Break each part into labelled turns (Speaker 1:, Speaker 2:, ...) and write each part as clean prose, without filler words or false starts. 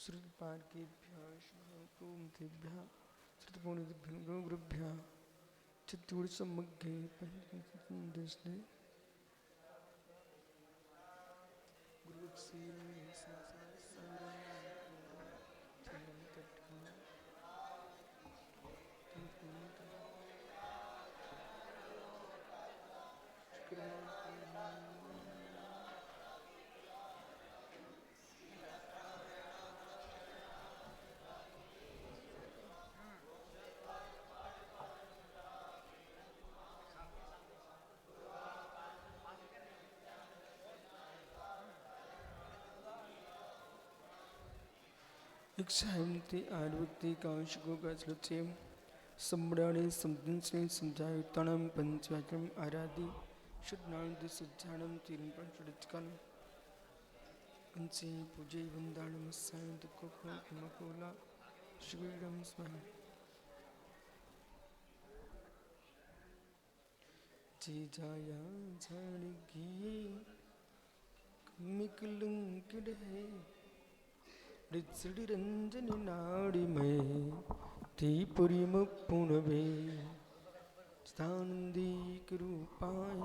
Speaker 1: श्रुतपार्केभ्यः शुभकुमतेभ्यः श्रुतपौनितेभ्यो गुरुभ्यः चित्तूर्सम्मग्गे पंचदशने गुरुवत्सेन इक्षांति आर्वक्ति कांशको गाचलचे सम्राणे समदंसने समझायुतानां पंचवाक्यम आराधि शुद्धनांदि सज्जानम तीरं पंचड़चकानम अंचे पूजे वंदानम सायंत कोपो मकोला शिवीरम स्मरण जी जाया जानिगी मिकलंकड़े रिचड़ी रंजनी नाड़ी में तीपुरी मुपुणवे स्थानंदी रूपाय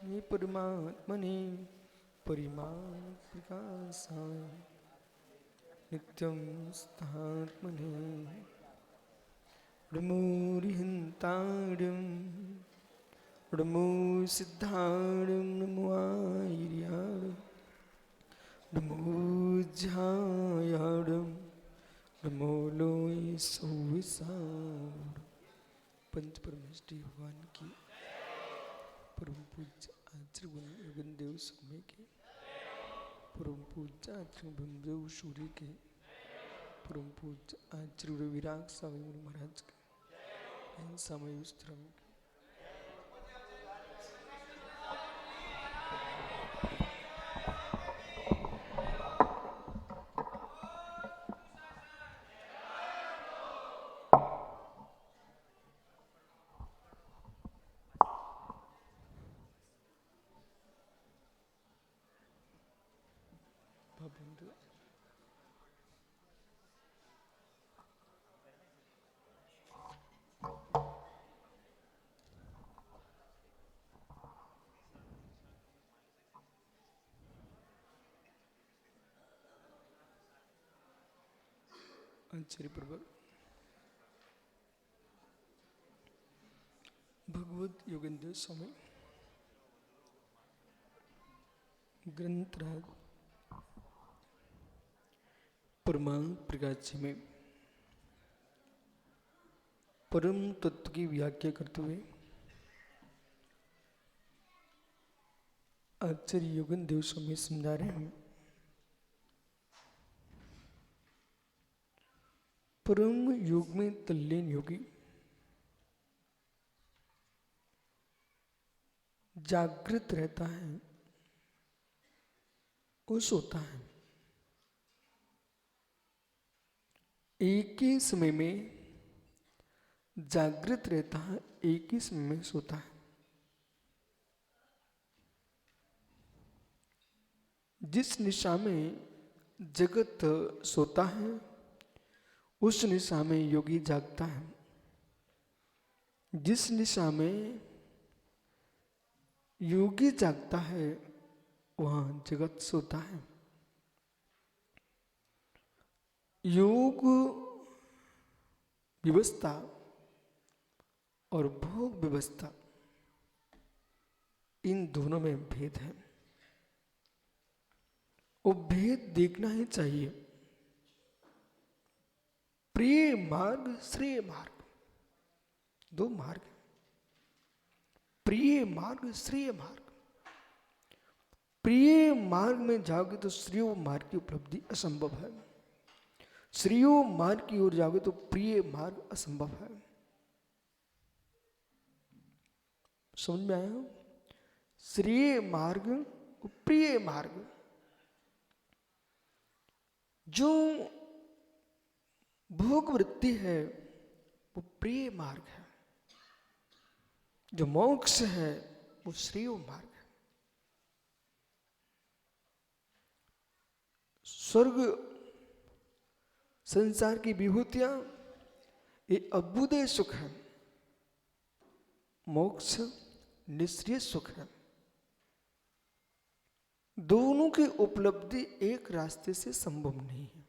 Speaker 1: नि परमात्मने परिमाण प्रकाशाय नित्यं स्थात्मने नमोरिहंताड़ं नमो सिद्धाड़ं नमो आर्याड़ं नमो जयाड़ं नमो लोय सोविसाड़। पंच परमेष्टि भगवान की परम पूज्य आचार्य योगेंद्र स्वामी के परम पूज्य आचार्य ब्रह्मदेव सूर्य के परम पूज्य आचार्य विराग स्वामी महाराज के इन समय स्त्रम आचार्यपूर्वक भगवत योगेंद्र स्वामी ग्रंथराज परमाणु प्रकाश में परम तत्व की व्याख्या करते हुए आचार्य योगेंद्र स्वामी समझा रहे हैं परम योग में तल्लीन योगी जागृत रहता है वो सोता है एक ही समय में जागृत रहता है एक ही समय में सोता है। जिस निशा में जगत सोता है उस निशा में योगी जागता है। जिस निशा में योगी जागता है वहां जगत सोता है। योग व्यवस्था और भोग व्यवस्था इन दोनों में भेद है। वो भेद देखना ही चाहिए। प्रिय मार्ग श्रेय मार्ग दो मार्ग। प्रिय मार्ग श्रेय मार्ग। प्रिय मार्ग में जाओगे तो श्रेय मार्ग की उपलब्धि असंभव है। श्रेय मार्ग की ओर जाओगे तो प्रिय मार्ग असंभव है। समझ में आया? श्रेय मार्ग, प्रिय मार्ग। जो भोग वृत्ति है वो प्रिय मार्ग है, जो मोक्ष है वो श्रेय मार्ग है। स्वर्ग, संसार की विभूतियां ये अभ्युदय सुख है, मोक्ष निश्चय सुख है। दोनों की उपलब्धि एक रास्ते से संभव नहीं है,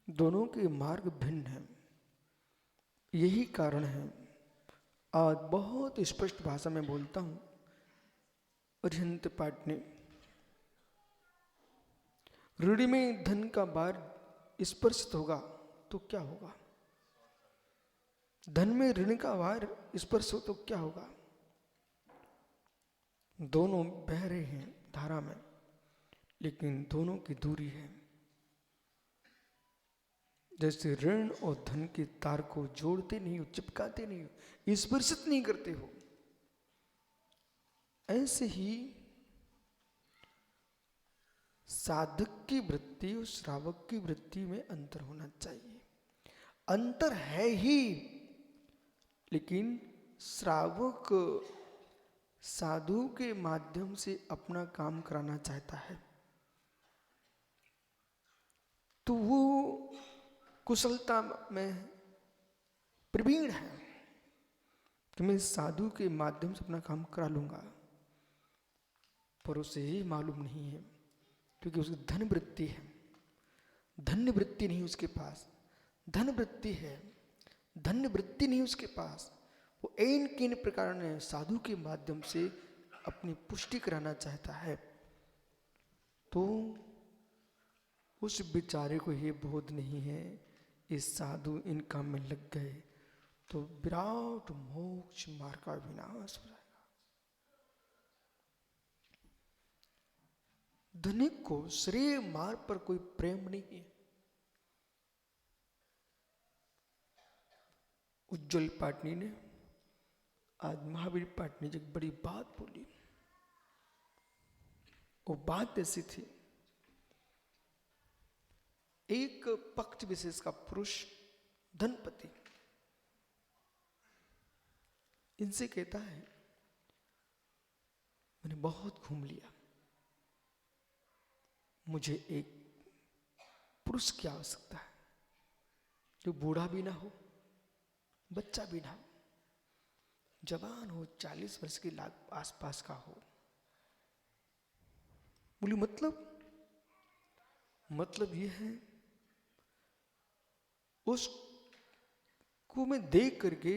Speaker 1: दोनों के मार्ग भिन्न हैं। यही कारण है आज बहुत स्पष्ट भाषा में बोलता हूं। अरिहंत पाठ ने ऋण में धन का भार स्पर्शित होगा तो क्या होगा? धन में ऋण का भार स्पर्श हो तो क्या होगा? दोनों बह रहे हैं धारा में, लेकिन दोनों की दूरी है। जैसे ऋण और धन के तार को जोड़ते नहीं हो, चिपकाते नहीं हो, स्पर्शित नहीं करते हो, ऐसे ही साधक की वृत्ति और श्रावक की वृत्ति में अंतर होना चाहिए। अंतर है ही, लेकिन श्रावक साधु के माध्यम से अपना काम कराना चाहता है तो वो कुशलता में प्रवीण है कि मैं साधु के माध्यम से अपना काम करा लूंगा, पर उसे ही मालूम नहीं है क्योंकि उसकी धन वृत्ति है, धन्य वृत्ति नहीं उसके पास। धन वृत्ति है, धन्य वृत्ति नहीं उसके पास। वो ऐन किन प्रकार ने साधु के माध्यम से अपनी पुष्टि कराना चाहता है, तो उस बेचारे को ये बोध नहीं है इस साधु इन काम में लग गए तो विराट मोक्ष मार्ग का विनाश हो जाएगा। धनिक को श्रेय मार्ग पर कोई प्रेम नहीं है। उज्ज्वल पाटनी ने आज महावीर पाटनी जी एक बड़ी बात बोली। वो बात ऐसी थी, एक पक्ष विशेष का पुरुष धनपति इनसे कहता है मैंने बहुत घूम लिया, मुझे एक पुरुष की आवश्यकता है जो बूढ़ा भी ना हो, बच्चा भी ना हो, जवान हो, 40 वर्ष के आसपास का हो। बोली मतलब ये है उसको मैं देख करके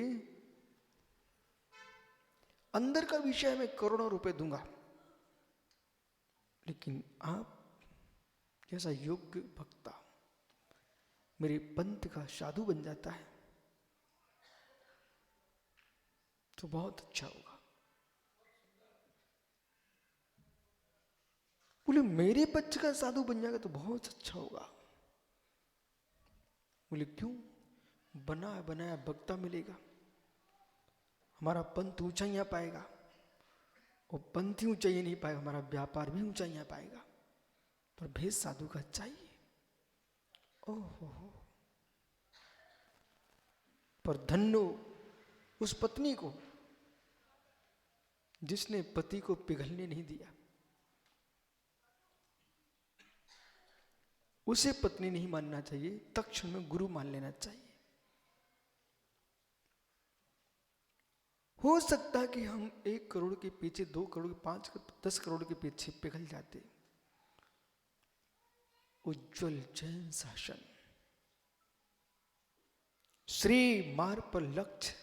Speaker 1: अंदर का विषय में करोड़ों रुपए दूंगा, लेकिन आप जैसा योग्य भक्ता मेरे पंथ का साधु बन जाता है तो बहुत अच्छा होगा। बोले मेरे पक्ष का साधु बन जाएगा तो बहुत अच्छा होगा। बोले क्यों? बनाया बनाया भक्ता मिलेगा, हमारा पंथ ऊंचाइयां पाएगा, और पंथ ही ऊंचाइयां नहीं पाएगा, हमारा व्यापार भी ऊंचाइयां पाएगा, पर भेद साधु का चाहिए। ओहो, पर धन्नो उस पत्नी को जिसने पति को पिघलने नहीं दिया। उसे पत्नी नहीं मानना चाहिए, तत्क्षण में गुरु मान लेना चाहिए। हो सकता है कि हम 1 करोड़ के पीछे, 2 करोड़ के, 5 10 करोड़ के पीछे पिघल जाते। उज्जवल जैन शासन, श्री मार्ग पर लक्ष्य,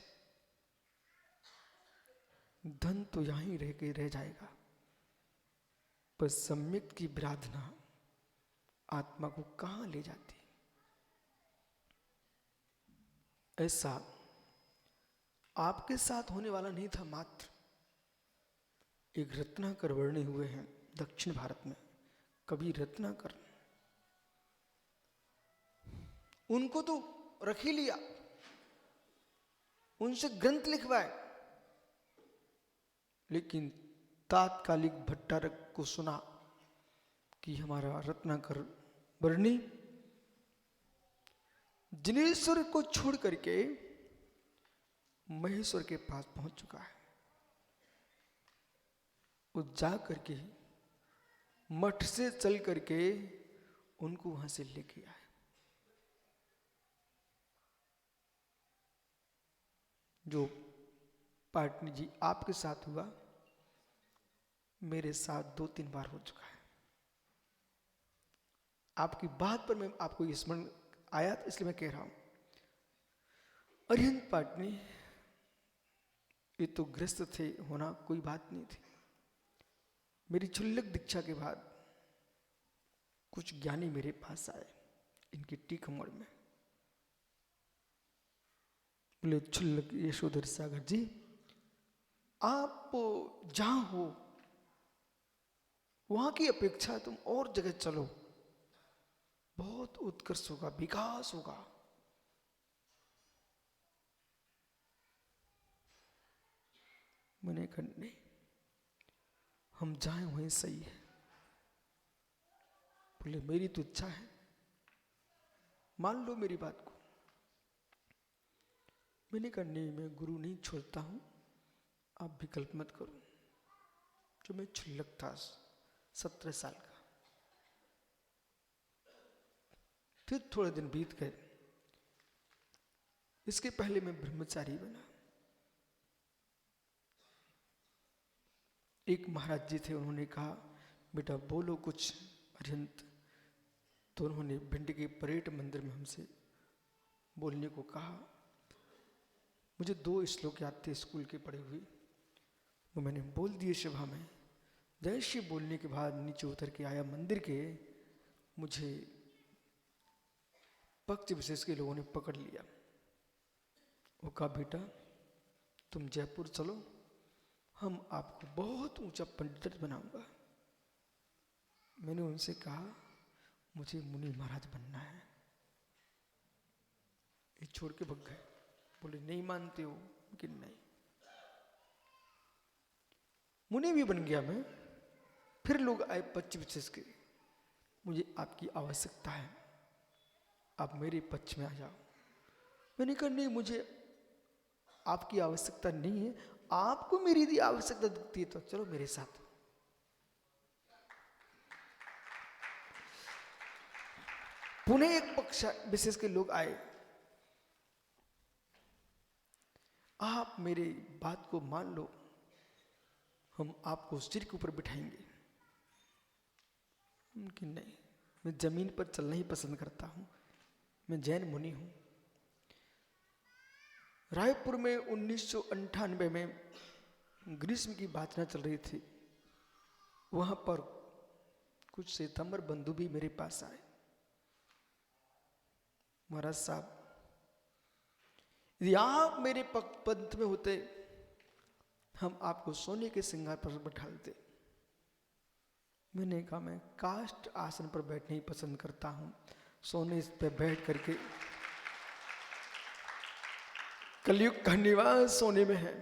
Speaker 1: धन तो यहीं रह के रह जाएगा, पर सम्यक की विराधना आत्मा को कहां ले जाती। ऐसा आपके साथ होने वाला नहीं था। मात्र एक रत्नाकर वर्णी हुए हैं दक्षिण भारत में, कवि रत्नाकर, उनको तो रख ही लिया, उनसे ग्रंथ लिखवाए, लेकिन तात्कालिक भट्टारक को सुना कि हमारा रत्नाकर वर्णी जिनेश्वर को छोड़ करके महेश्वर के पास पहुंच चुका है। वो जा करके मठ से चल करके उनको वहां से लेके आए। जो पाटनी जी आपके साथ हुआ, मेरे साथ 2-3 बार हो चुका है। आपकी बात पर मैं आपको ये स्मरण आया, इसलिए मैं कह रहा हूं। अरिहंत पाटनी ये तो ग्रस्त थे, होना कोई बात नहीं थी। मेरी क्षुल्लक दीक्षा के बाद कुछ ज्ञानी मेरे पास आए इनकी टीक उम्र में। बोले, क्षुल्लक यशोधर सागर जी, आप जहां हो वहां की अपेक्षा तुम और जगह चलो, बहुत उत्कर्ष होगा, विकास होगा। मैंने कहा नहीं, हम जाएं वहीं सही है। बोले, मेरी तो इच्छा है, मान लो मेरी बात को। मैंने कहा नहीं, मैं गुरु नहीं छोड़ता हूं, आप विकल्प मत करो। जो मैं क्षुल्लक था 17 साल का। फिर थोड़े दिन बीत गए। इसके पहले मैं ब्रह्मचारी बना। एक महाराज जी थे, उन्होंने कहा, बेटा बोलो कुछ अरिहंत। तो उन्होंने भिंड के परेड मंदिर में हमसे बोलने को कहा। मुझे 2 श्लोक याद थे स्कूल के पढ़े हुए, वो मैंने बोल दिए सभा में। जैसे बोलने के बाद नीचे उतर के आया मंदिर के, मुझे पक्ष विशेष के लोगों ने पकड़ लिया। वो कहा, बेटा तुम जयपुर चलो, हम आपको बहुत ऊंचा पंडित बनाऊंगा। मैंने उनसे कहा, मुझे मुनि महाराज बनना है। ये छोड़ के भग गए। बोले, नहीं मानते हो? कि नहीं। मुनि भी बन गया मैं। फिर लोग आए पक्ष विशेष के, मुझे आपकी आवश्यकता है, आप मेरे पक्ष में आ जाओ। मैंने कहा नहीं, मुझे आपकी आवश्यकता नहीं है, आपको मेरी यदि आवश्यकता दिखती है तो चलो मेरे साथ। पुनः एक पक्ष विशेष के लोग आए, आप मेरी बात को मान लो, हम आपको सिर के ऊपर बिठाएंगे। कि नहीं, मैं जमीन पर चलना ही पसंद करता हूं, मैं जैन मुनि हूं। रायपुर में 1998 में ग्रीष्म की बातना चल रही थी। वहां पर कुछ सितंबर बंधु भी मेरे पास आए। महाराज साहब, यदि आप मेरे पंथ में होते, हम आपको सोने के सिंहार पर बैठाते। मैंने कहा, मैं काष्ठ आसन पर बैठने ही पसंद करता हूं, सोने पे बैठ करके। कलयुग का निवास सोने में है,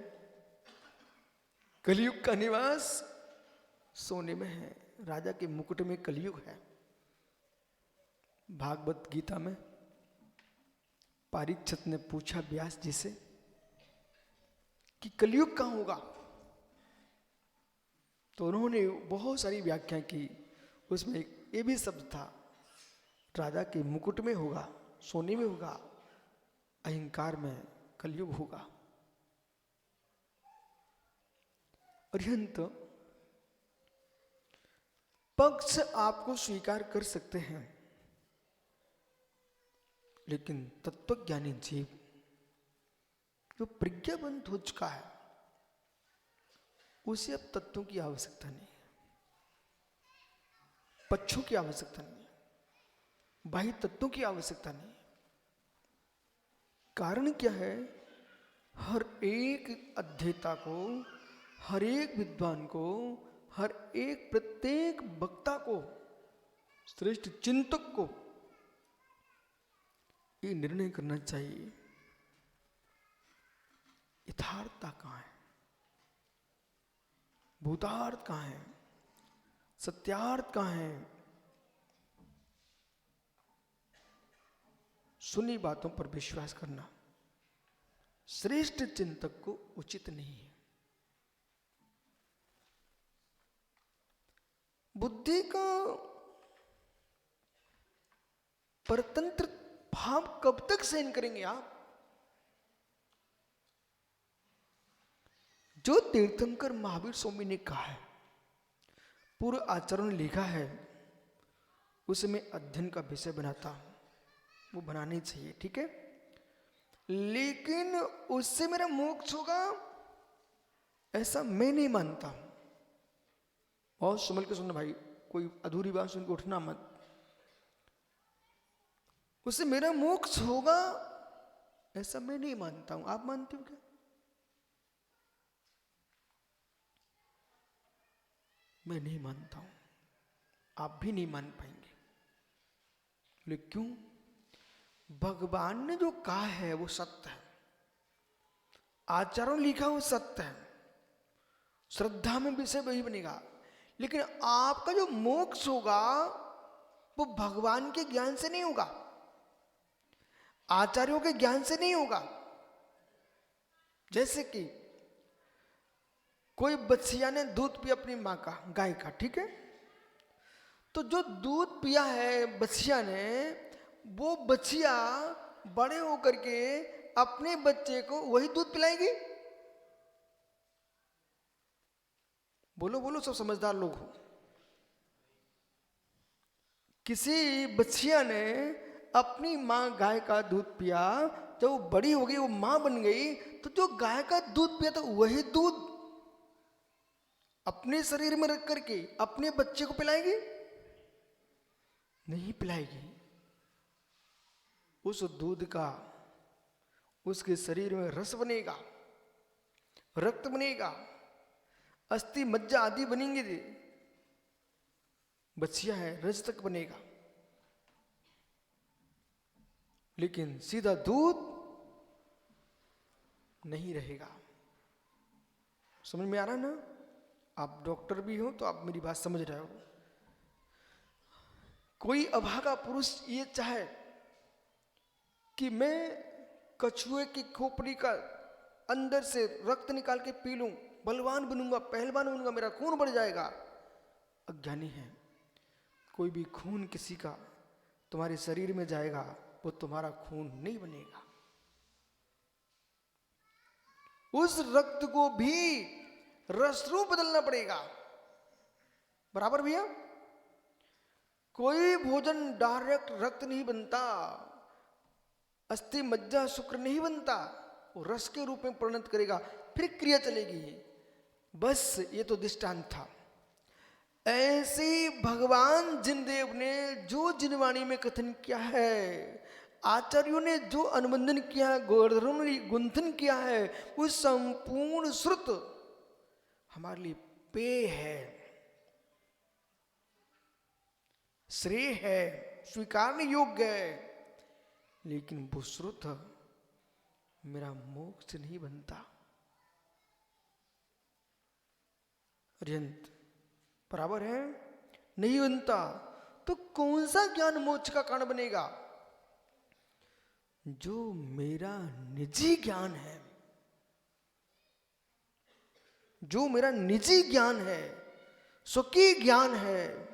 Speaker 1: कलयुग का निवास सोने में है। राजा के मुकुट में कलयुग है। भागवत गीता में परीक्षित ने पूछा व्यास जी से कि कलयुग कहां होगा, तो उन्होंने बहुत सारी व्याख्या की। उसमें एक ये भी शब्द था, राजा के मुकुट में होगा, सोने में होगा, अहंकार में कलयुग होगा। अरिहंत, पक्ष आपको स्वीकार कर सकते हैं, लेकिन तत्वज्ञानी जीव जो प्रज्ञावंत हो चुका है, उसे अब तत्वों की आवश्यकता नहीं, पक्षों की आवश्यकता नहीं, बाह्य तत्वों की आवश्यकता नहीं। कारण क्या है? हर एक अध्येता को, हर एक विद्वान को, हर एक प्रत्येक वक्ता को, श्रेष्ठ चिंतक को ये निर्णय करना चाहिए, यथार्थता कहां है। भूतार्थ कहाँ है, सत्यार्थ कहाँ है। सुनी बातों पर विश्वास करना श्रेष्ठ चिंतक को उचित नहीं है। बुद्धि का परतंत्र भाव कब तक सहन करेंगे आप? जो तीर्थंकर महावीर स्वामी ने कहा है, पूर्व आचरण लिखा है, उसे मैं अध्ययन का विषय बनाता हूं, वो बनानी चाहिए, ठीक है। लेकिन उससे मेरा मोक्ष होगा ऐसा मैं नहीं मानता हूं। और संभल के सुनना भाई, कोई अधूरी बात सुन के उठना मत। उससे मेरा मोक्ष होगा ऐसा मैं नहीं मानता हूं। आप मानते हो क्या? मैं नहीं मानता हूं, आप भी नहीं मान पाएंगे। लेकिन क्यों? भगवान ने जो कहा है वो सत्य है, आचरण लिखा वो सत्य है, श्रद्धा में विषय वही बनेगा। लेकिन आपका जो मोक्ष होगा वो भगवान के ज्ञान से नहीं होगा, आचार्यों के ज्ञान से नहीं होगा। जैसे कि कोई बच्चिया ने दूध पिया अपनी माँ का, गाय का, ठीक है। तो जो दूध पिया है बच्चिया ने, वो बच्चिया बड़े होकर के अपने बच्चे को वही दूध पिलाएगी? बोलो बोलो, सब समझदार लोग हो। किसी बच्चिया ने अपनी माँ गाय का दूध पिया, जब वो बड़ी हो गई, वो माँ बन गई, तो जो गाय का दूध पिया था वही दूध अपने शरीर में रख करके अपने बच्चे को पिलाएगी? नहीं पिलाएगी। उस दूध का उसके शरीर में रस बनेगा, रक्त बनेगा, अस्थि मज्जा आदि बनेंगे। बच्चिया है, रज तक बनेगा। लेकिन सीधा दूध नहीं रहेगा। समझ में आ रहा ना? आप डॉक्टर भी हो तो आप मेरी बात समझ रहे हो। कोई अभागा पुरुष ये चाहे कि मैं कछुए की खोपड़ी का अंदर से रक्त निकाल के पी लूं, बलवान बनूंगा, पहलवान बनूंगा, मेरा खून बढ़ जाएगा, अज्ञानी है। कोई भी खून किसी का तुम्हारे शरीर में जाएगा, वो तुम्हारा खून नहीं बनेगा। उस रक्त को भी रस रूप बदलना पड़ेगा। बराबर भैया? कोई भोजन डायरेक्ट रक्त नहीं बनता, अस्थि मज्जा शुक्र नहीं बनता, वो रस के रूप में परिणत करेगा, फिर क्रिया चलेगी। बस ये तो दृष्टांत था। ऐसे भगवान जिनदेव ने जो जिनवाणी में कथन किया है, आचार्यों ने जो अनुबंधन किया, गोवर्धनों ने गुंथन किया है, वो संपूर्ण श्रुत हमारे लिए पेय है, श्रेय है, स्वीकारने योग्य है। लेकिन वो श्रुत मेरा मोक्ष नहीं बनता। अर्यंत बराबर है, नहीं बनता। तो कौन सा ज्ञान मोक्ष का कारण बनेगा? जो मेरा निजी ज्ञान है, जो मेरा निजी ज्ञान है, स्वकीय ज्ञान है,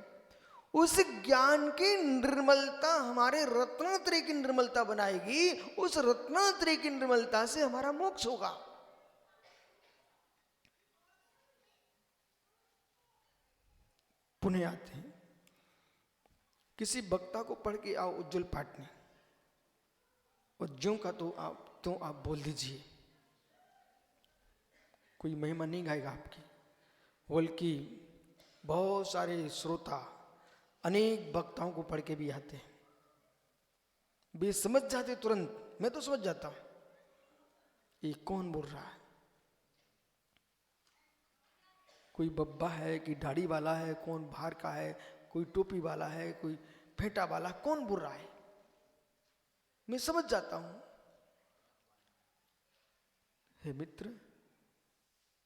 Speaker 1: उस ज्ञान की निर्मलता हमारे रत्नत्रय की निर्मलता बनाएगी। उस रत्नत्रय की निर्मलता से हमारा मोक्ष होगा। पुनः आते हैं, किसी वक्ता को पढ़ के आओ उज्जवल पाठ में, और ज्यों का तो आप बोल दीजिए, कोई महिमा नहीं गाएगा आपकी, बल्कि बहुत सारे श्रोता अनेक वक्ताओं को पढ़ के भी आते हैं, वे समझ जाते तुरंत। मैं तो समझ जाता हूं ये कौन बोल रहा है, कोई बब्बा है कि दाढ़ी वाला है, कौन बाहर का है, कोई टोपी वाला है, कोई फेंटा वाला, कौन बोल रहा है, मैं समझ जाता हूं। हे मित्र,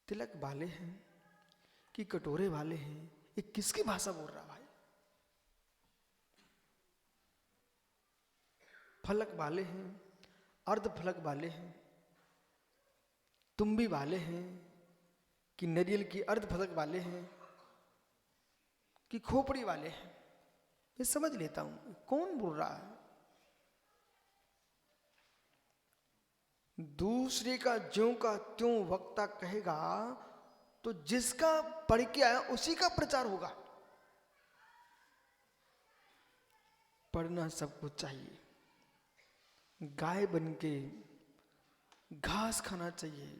Speaker 1: तिलक वाले हैं, कि कटोरे वाले हैं, ये किसकी भाषा बोल रहा भाई? फलक वाले हैं, अर्ध फलक वाले हैं, तुम्बी वाले हैं, कि नारियल की अर्ध फलक वाले हैं, कि खोपड़ी वाले हैं? ये समझ लेता हूं कौन बोल रहा है। दूसरे का ज्यों का त्यों वक्ता कहेगा तो जिसका पढ़ के आया उसी का प्रचार होगा। पढ़ना सबको चाहिए, गाय बन के घास खाना चाहिए,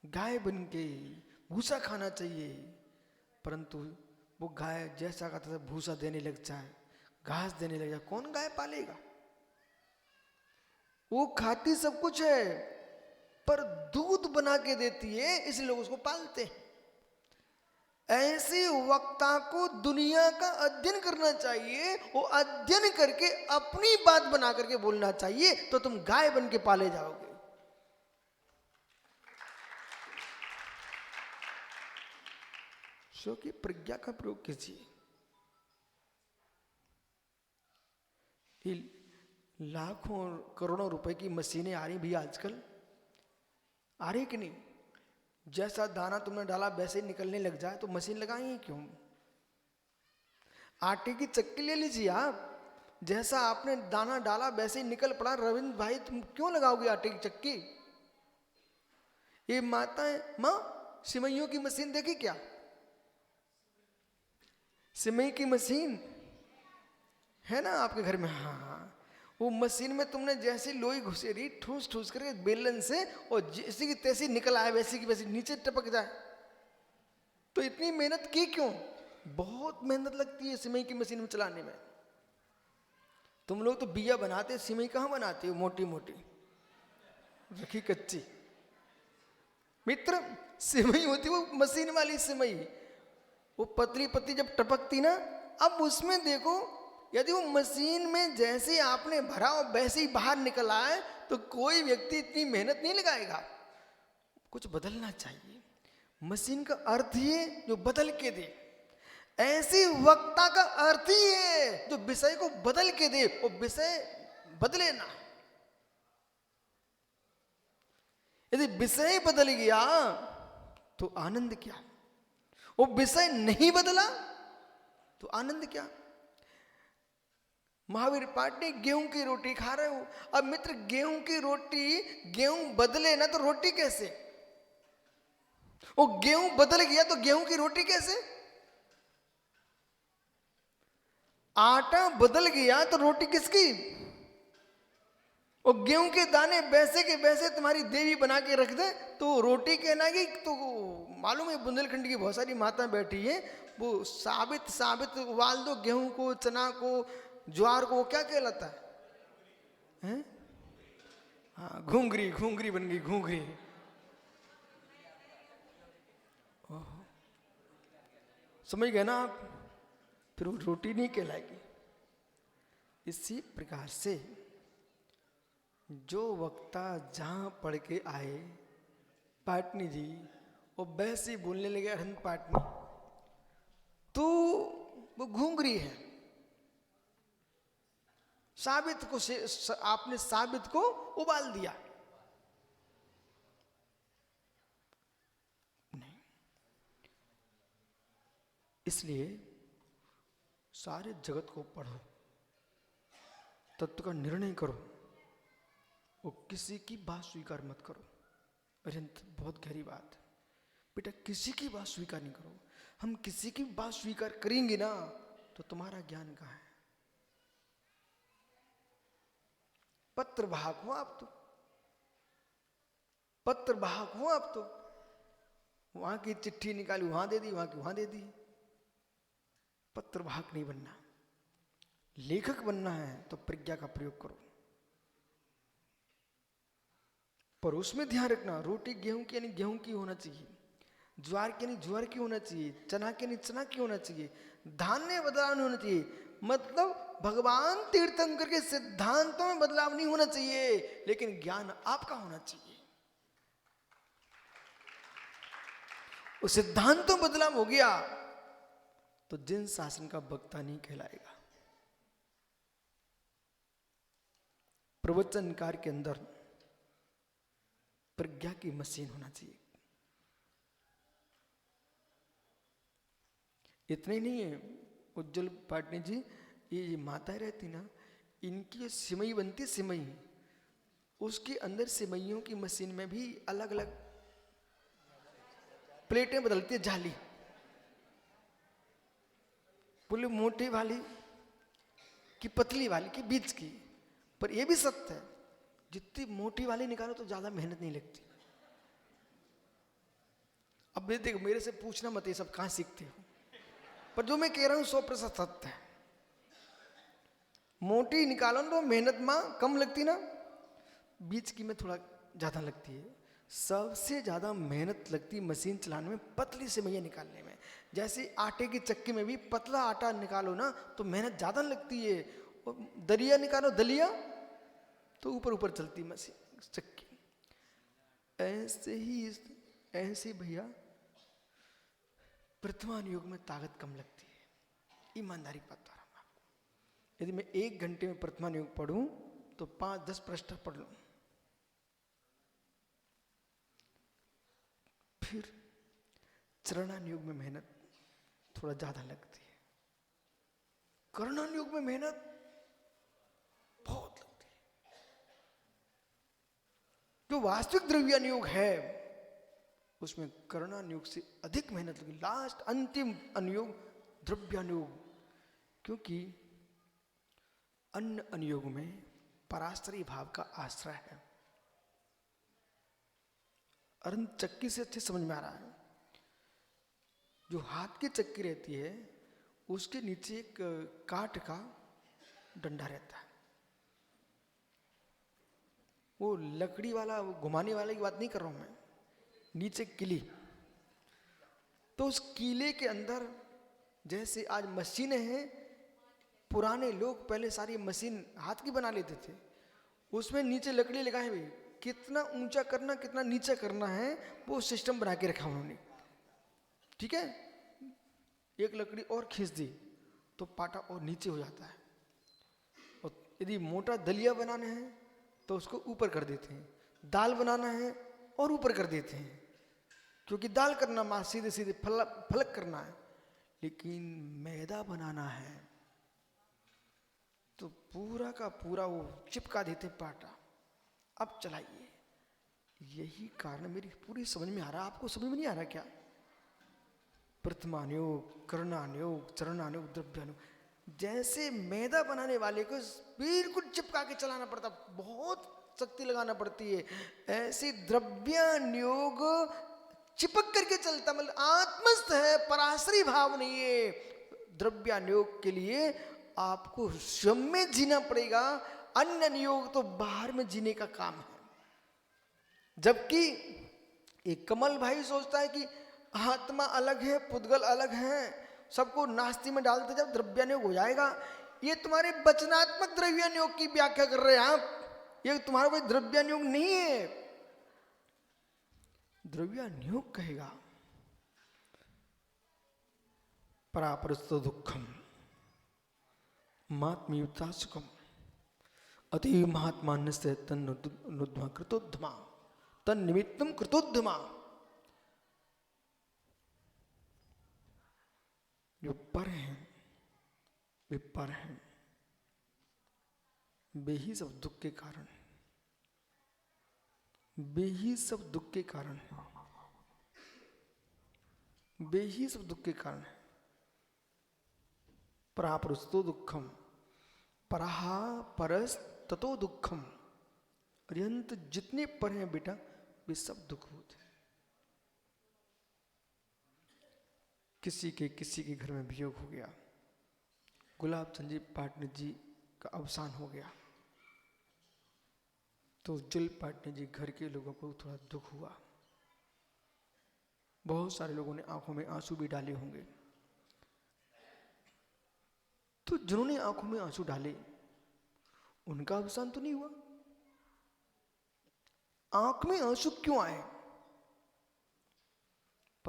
Speaker 1: गाय बन के भूसा खाना चाहिए, परंतु वो गाय जैसा का तैसा भूसा देने लग जाए, घास देने लग जाए, कौन गाय पालेगा? वो खाती सब कुछ है पर दूध बना के देती है, इसलिए लोग उसको पालते हैं। ऐसे वक्ता को दुनिया का अध्ययन करना चाहिए, वो अध्ययन करके अपनी बात बना करके बोलना चाहिए, तो तुम गाय बन के पाले जाओगे। सो की प्रज्ञा का प्रयोग कीजिए। लाखों और करोड़ों रुपए की मशीनें आ रही भी आजकल, आ रही कि नहीं? जैसा दाना तुमने डाला वैसे ही निकलने लग जाए तो मशीन लगाएंगे क्यों? आटे की चक्की ले लीजिए आप, जैसा आपने दाना डाला वैसे ही निकल पड़ा। रविंद्र भाई तुम क्यों लगाओगे आटे की चक्की? ये माताएं, माँ सिमइयों की मशीन देखी क्या? सिमई की मशीन है ना आपके घर में? हाँ, वो मशीन में तुमने जैसी लोई घुसेरी ठूस ठूस करके बेलन से, और जैसी की तैसी निकल आए वैसी की वैसी नीचे टपक जाए, तो इतनी मेहनत की क्यों? बहुत मेहनत लगती है सिमई की मशीन में चलाने में। तुम लोग तो बिया बनाते, सिमई कहाँ बनाते हो? मोटी मोटी रखी कच्ची। मित्र, सिमई होती वो मशीन वाली सिमई, वो पतली पतली जब टपकती ना, अब उसमें देखो यदि वो मशीन में जैसे आपने भरा और वैसे ही बाहर निकल आए तो कोई व्यक्ति इतनी मेहनत नहीं लगाएगा। कुछ बदलना चाहिए। मशीन का अर्थ ही है जो बदल के दे, ऐसी वक्ता का अर्थ ही है जो विषय को बदल के दे, वो विषय बदले ना। यदि विषय बदल गया तो आनंद क्या, वो विषय नहीं बदला तो आनंद क्या? महावीर पाटनी गेहूं की रोटी खा रहे हो। अब मित्र, गेहूं की रोटी, गेहूं बदले ना तो रोटी कैसे? वो गेहूं बदल गया तो गेहूं की रोटी कैसे? आटा बदल गया तो रोटी किसकी? वो गेहूं के दाने वैसे के वैसे तुम्हारी देवी बना के रख दे तो रोटी कहना की? तो मालूम है बुंदेलखंड की बहुत सारी माता बैठी है, वो साबित साबित उबाल दो गेहूं को, चना को, ज्वार को, वो क्या कहलाता है? हाँ, घूंघरी, घूंघरी बन गई, घूंघरी। समझ गए ना आप? फिर वो रोटी नहीं कहलाएगी। इसी प्रकार से जो वक्ता जहां पढ़ के आए, पाटनी जी वो वैसे बोलने लगे अरहंत पाटनी, तो वो घूंघरी है। साबित को आपने साबित को उबाल दिया। नहीं, इसलिए सारे जगत को पढ़ो, तत्व का निर्णय करो, वो किसी की बात स्वीकार मत करो। अरे बहुत गहरी बात बेटा, किसी की बात स्वीकार नहीं करो। हम किसी की बात स्वीकार करेंगे ना तो तुम्हारा ज्ञान कहाँ है? पत्र वाहक हो आप तो, पत्र वाहक हो आप तो। वहां की चिट्ठी निकाली वहां दे दी, वहां की वहां दे दी। पत्र वाहक नहीं बनना, लेखक बनना है तो प्रज्ञा का प्रयोग करो। पर उसमें ध्यान रखना, रोटी गेहूं की यानी गेहूं की होना चाहिए, ज्वार की यानी ज्वार की होना चाहिए, चना की यानी चना की होना चाहिए, धान्य बदलाव नहीं होना चाहिए। मतलब भगवान तीर्थंकर के सिद्धांतों में बदलाव नहीं होना चाहिए, लेकिन ज्ञान आपका होना चाहिए। उस सिद्धांतों में बदलाव हो गया तो जिन शासन का वक्ता नहीं कहलाएगा। प्रवचनकार के अंदर प्रज्ञा की मशीन होना चाहिए। इतने नहीं है, उज्जवल पाटनी जी, ये माताएं रहती ना, इनकी सिमई बनती, सिमई, उसके अंदर सिमइयों की मशीन में भी अलग अलग प्लेटें बदलती है, जाली, बोले मोटी वाली कि पतली वाली कि बीच की। पर यह भी सत्य है, जितनी मोटी वाली निकालो तो ज्यादा मेहनत नहीं लगती। अब देखो, मेरे से पूछना मत ये सब कहां सीखते हो, पर जो मैं कह रहा हूं 100% सत्य है। मोटी निकालो तो मेहनत में कम लगती ना, बीच की में थोड़ा ज्यादा लगती है। सबसे ज्यादा मेहनत लगती मशीन चलाने में पतली सिमइयां निकालने में। जैसे आटे की चक्की में भी पतला आटा निकालो ना तो मेहनत ज्यादा लगती है, और दलिया निकालो, दलिया तो ऊपर ऊपर चलती मशीन चक्की। ऐसे भैया वर्तमान युग में ताकत कम लगती है। ईमानदारी की बात बता रहा हूं आपको। यदि मैं 1 घंटे में वर्तमान युग पढ़ूं तो 5-10 पृष्ठ पढ़ लूं। फिर चरणान युग में मेहनत थोड़ा ज्यादा लगती है, करणान युग में मेहनत बहुत लगती है। जो वास्तविक द्रव्यान युग है उसमें करणान युग से अधिक मेहनत लगी। लास्ट अंतिम अनुयोग द्रव्यानुयोग, क्योंकि अन्य अनुयोग में पराश्रय भाव का आश्रय है। अरंत चक्की से अच्छे समझ में आ रहा है। जो हाथ की चक्की रहती है उसके नीचे एक काठ का डंडा रहता है। वो लकड़ी वाला, वो घुमाने वाले की बात नहीं कर रहा हूं मैं, नीचे किली। तो उस कीले के अंदर जैसे आज मशीनें हैं, पुराने लोग पहले सारी मशीन हाथ की बना लेते थे, उसमें नीचे लकड़ी लगाए हुए, कितना ऊंचा करना कितना नीचा करना है वो सिस्टम बना के रखा उन्होंने। ठीक है, एक लकड़ी और खींच दी तो पाटा और नीचे हो जाता है। और यदि मोटा दलिया बनाना है तो उसको ऊपर कर देते हैं, दाल बनाना है और ऊपर कर देते हैं, क्योंकि दाल करना मां सीधे सीधे फलक करना है। लेकिन मैदा बनाना है तो पूरा का पूरा वो चिपका देते पाटा। अब चलाइए। यही कारण मेरी पूरी समझ में आ रहा, आपको समझ में नहीं आ रहा क्या? प्रथमानुयोग, करणानुयोग, चरणानुयोग, द्रव्यानुयोग, जैसे मैदा बनाने वाले को बिल्कुल चिपका के चलाना पड़ता, बहुत शक्ति लगाना पड़ती है, ऐसे द्रव्यानुयोग चिपक करके चलता, मतलब आत्मस्थ है, पराश्रय भाव नहीं है। द्रव्यानुयोग के लिए आपको स्वयं में जीना पड़ेगा, अन्य नियोग तो बाहर में जीने का काम है। जबकि एक कमल भाई सोचता है कि आत्मा अलग है, पुद्गल अलग है, सबको नास्ति में डालते जब द्रव्यानुयोग हो जाएगा। ये तुम्हारे वचनात्मक द्रव्यानुयोग की व्याख्या कर रहे हैं आप, ये तुम्हारा कोई द्रव्यानुयोग नहीं है। द्रव्यानुयोग कहेगा परापरस्तो दुखम महात्म्युता सुखम अति महात्मान्यस्य तन्नुद्ध्मा कृतोद्धमा तन्निमित्तम कृतोद्धमा। जो पर हैं वे पर हैं, वे ही सब दुख के कारण, वे ही सब दुख के कारण है, वे ही सब दुख के कारण है। परापरस्तो दुखम, पराहा परस ततो दुखम, अत्यंत जितने पर हैं बेटा वे सब दुख होते हैं। किसी के घर में वियोग हो गया, गुलाब चंद जी पाटनी जी का अवसान हो गया, तो उज्जवल पाटनी जी घर के लोगों को थोड़ा दुख हुआ। बहुत सारे लोगों ने आंखों में आंसू भी डाले होंगे। तो जिन्होंने आंखों में आंसू डाले उनका अवसान तो नहीं हुआ। आंख में आंसू क्यों आए?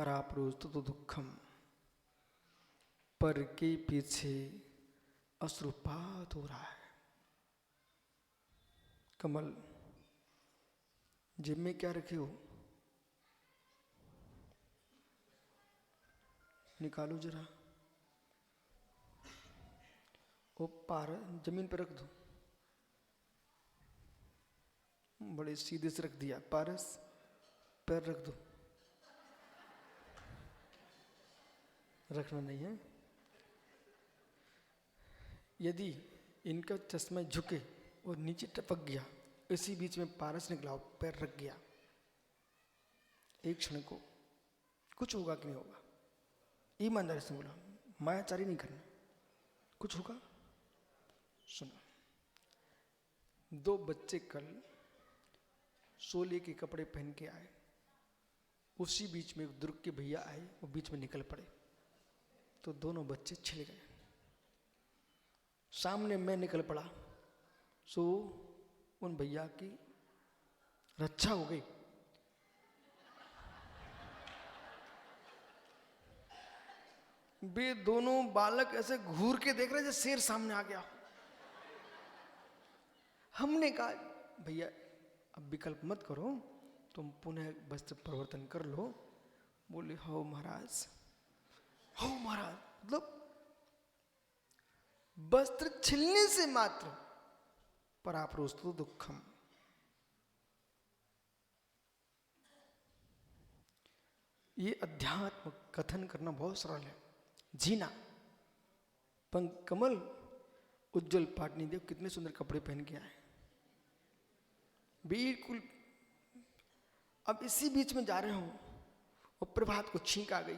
Speaker 1: पराप्रोस्तु तो दुखम, पर के पीछे अश्रुपात हो रहा है। कमल, जेब में क्या रखे हो? निकालो जरा। वो पार जमीन पर रख दो। बड़े सीधे से रख दिया। पारस, पैर रख दो। रखना नहीं है। यदि इनका चश्मा झुके और नीचे टपक गया, इसी बीच में पारस निकला, पैर रख गया, एक क्षण को कुछ होगा कि नहीं होगा? ईमानदारी से बोला, मायाचारी नहीं करना। कुछ होगा? सुनो, दो बच्चे कल सोले के कपड़े पहन के आए। उसी बीच में दुर्ग के भैया आए, वो बीच में निकल पड़े, तो दोनों बच्चे छिल गए। सामने मैं निकल पड़ा, सो उन भैया की रक्षा हो गई। वे दोनों बालक ऐसे घूर के देख रहे जैसे शेर सामने आ गया। हमने कहा, भैया अब विकल्प मत करो, तुम पुनः वस्त्र परिवर्तन कर लो। बोले, हो महाराज, हो महाराज। मतलब वस्त्र छिलने से मात्र पराप्रोस्तु दुखम। ये अध्यात्म कथन करना बहुत सरल है, जीना। कमल, उज्जवल पाटनी देव कितने सुंदर कपड़े पहन के आए, बिल्कुल। अब इसी बीच में जा रहे हो और प्रभात को छींक आ गई,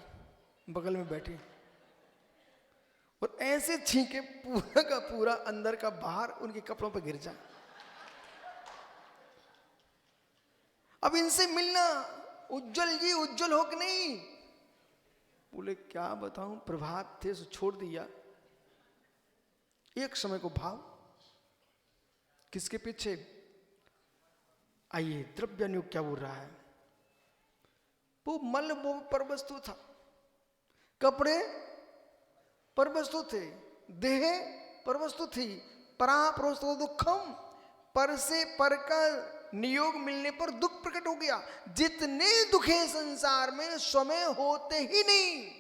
Speaker 1: बगल में बैठे, और ऐसे छींके पूरा का पूरा अंदर का बाहर उनके कपड़ों पर गिर जाए। अब इनसे मिलना, उज्जवल जी उज्जवल हो कि नहीं? बोले, क्या बताऊं, प्रभात थे सो छोड़ दिया। एक समय को भाव किसके पीछे? आइए, द्रव्यानुयोग क्या बोल रहा है? वो मल वो पर वस्तु था, कपड़े पर वस्तु थे, देह पर वस्तु थी। पराप्रोस्तु दुखम, पर से पर का नियोग मिलने पर दुख प्रकट हो गया। जितने दुखे संसार में स्वयं होते ही नहीं,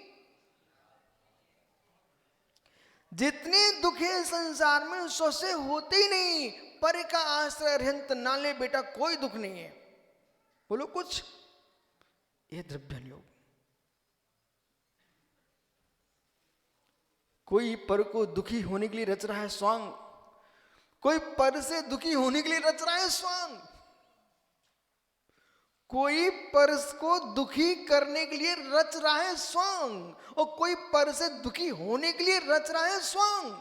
Speaker 1: जितने दुखे संसार में स्व से होते ही नहीं, पर का आश्रय रहंत नाले बेटा कोई दुख नहीं है। बोलो कुछ। ये द्रव्यानुयोग। कोई पर को दुखी होने के लिए रच रहा है स्वांग, कोई पर से दुखी होने के लिए रच रहा है स्वांग, कोई पर को दुखी करने के लिए रच रहा है स्वांग, और कोई पर से दुखी होने के लिए रच रहा है स्वांग।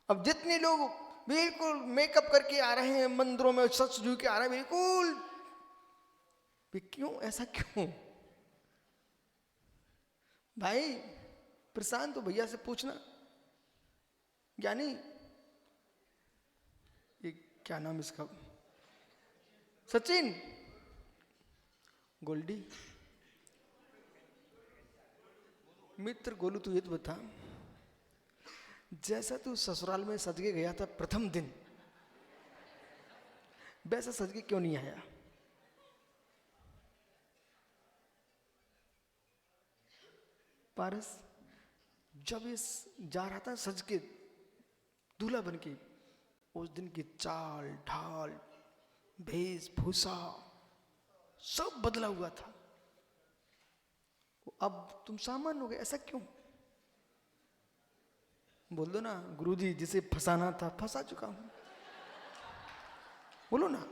Speaker 1: अब जितने लोग बिल्कुल मेकअप करके आ रहे हैं मंदिरों में, सच जू के आ रहे हैं बिल्कुल, क्यों ऐसा क्यों? भाई प्रशांत तो भैया से पूछना, ज्ञानी ये क्या नाम इसका, सचिन, गोल्डी, मित्र गोलू, तू ये तो बता, जैसा तू ससुराल में सज के गया था प्रथम दिन, वैसा सज के क्यों नहीं आया? पारस जब इस जा रहा था सज के दूल्हा बन के, उस दिन की चाल ढाल वेशभूषा सब बदला हुआ था। अब तुम सामान्य हो गए, ऐसा क्यों? बोल दो ना, गुरुजी जिसे फंसाना था फंसा चुका हूं। बोलो ना,